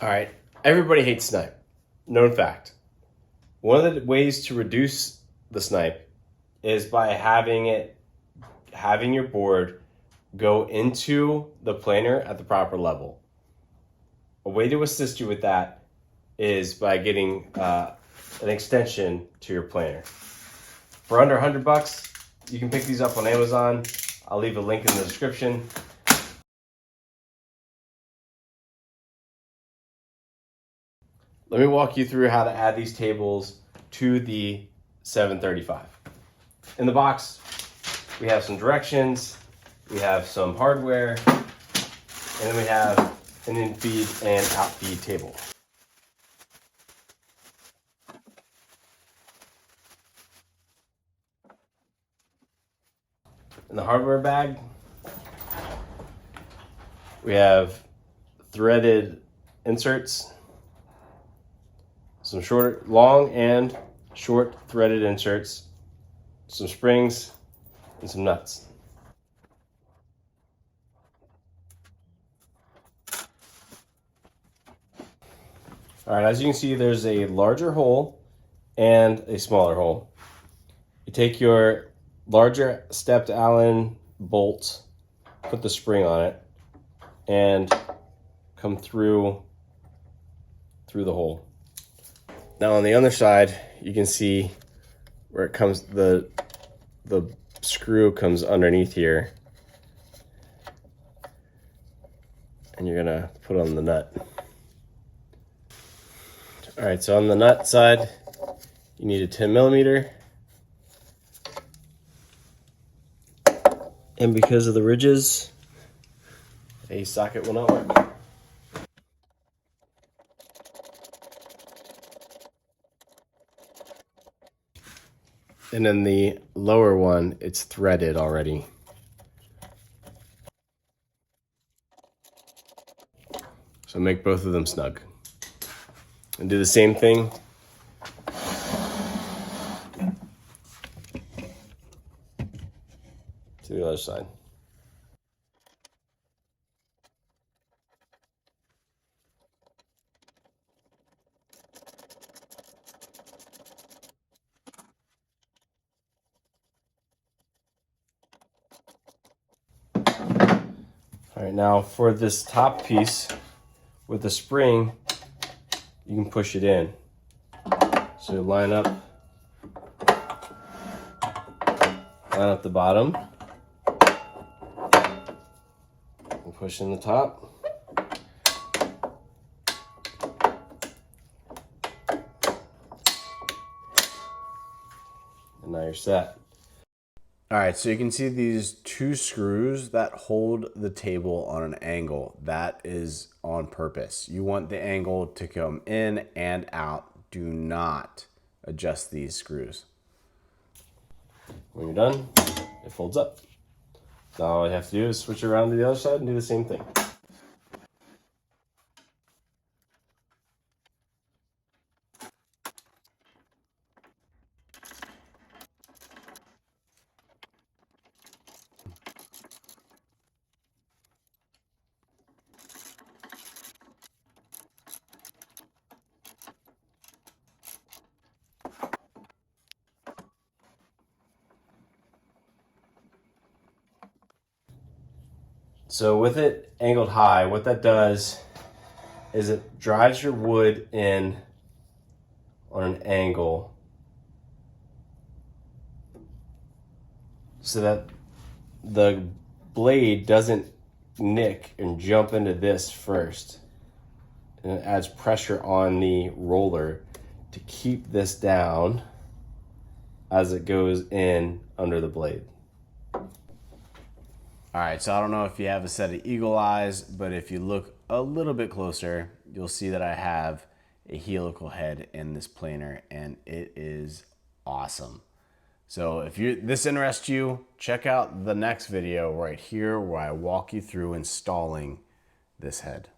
All right, everybody hates snipe. Known fact. One of the ways to reduce the snipe is by having your board go into the planer at the proper level. A way to assist you with that is by getting an extension to your planer. For under $100, you can pick these up on Amazon. I'll leave a link in the description. Let me walk you through how to add these tables to the 735. In the box, we have some directions, we have some hardware, and then we have an in-feed and out-feed table. In the hardware bag, we have threaded inserts, some long and short threaded inserts, some springs, and some nuts. All right, as you can see, there's a larger hole and a smaller hole. You take your larger stepped Allen bolt, put the spring on it, and come through the hole. Now on the other side, you can see where it comes, the screw comes underneath here, and you're gonna put on the nut. All right, so on the nut side, you need a 10mm. And because of the ridges, a socket will not work. And then the lower one, it's threaded already. So make both of them snug. And do the same thing to the other side. All right, now for this top piece with the spring, you can push it in. So you line up the bottom, and push in the top. And now you're set. All right, so you can see these two screws that hold the table on an angle. That is on purpose. You want the angle to come in and out. Do not adjust these screws. When you're done, it folds up. Now all you have to do is switch around to the other side and do the same thing. So with it angled high, what that does is it drives your wood in on an angle so that the blade doesn't nick and jump into this first. And it adds pressure on the roller to keep this down as it goes in under the blade. All right, so I don't know if you have a set of eagle eyes, but if you look a little bit closer, you'll see that I have a helical head in this planer, and it is awesome. So if this interests you, check out the next video right here where I walk you through installing this head.